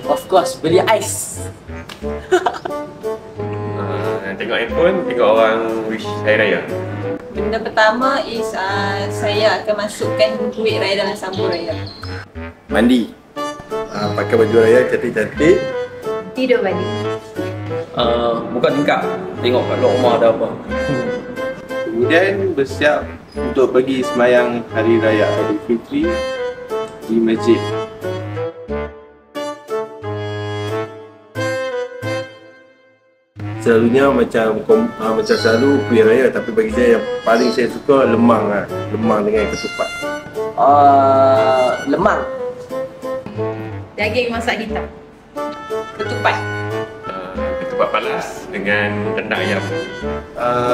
Of course, beli ais. Tengok handphone, tengok orang wish Hari Raya. Benda pertama is saya akan masukkan duit raya dalam sabun raya. Mandi, pakai baju raya cantik-cantik. Tidur balik. Buka tingkap, tengok kat luar rumah ada apa. Kemudian bersiap untuk pergi semayang Hari Raya Aidilfitri di masjid. Selalunya macam selalu kuih raya, tapi bagi saya yang paling saya suka lemang lah. Lemang dengan ketupat. Lemang. Daging masak hitam. Ketupat. Ketupat panas dengan rendang ayam.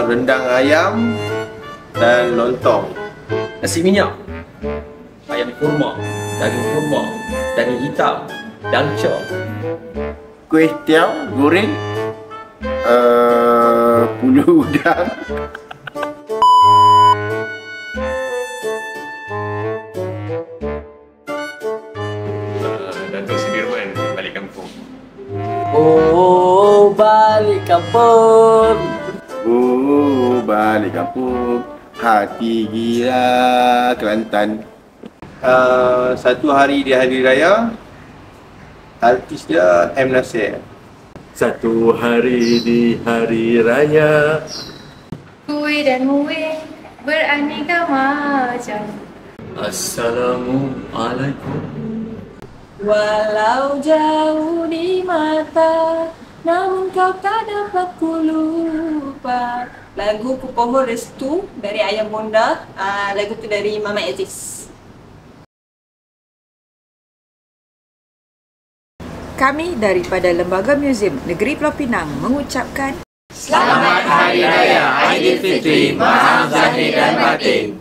Rendang ayam dan lontong. Nasi minyak. Ayam kurma. Daging hitam. Dalca. Kuih tiaw goreng. Pulut udang. Datuk Sudirman balik kampung. Oh, balik kampung. Oh, balik kampung. Hati gila Kelantan. Satu hari di Hari Raya, artis dia M. Nasir. Satu hari di Hari Raya. Kuih dan muih beraneka macam. Assalamualaikum. Walau jauh di mata, namun kau tak dapat ku lupa. Lagu Ku Pohon Restu dari Ayam Bonda. Lagu tu dari Mama Aziz. Kami daripada Lembaga Muzium Negeri Pulau Pinang mengucapkan Selamat Hari Raya Aidilfitri, maaf zahir dan batin.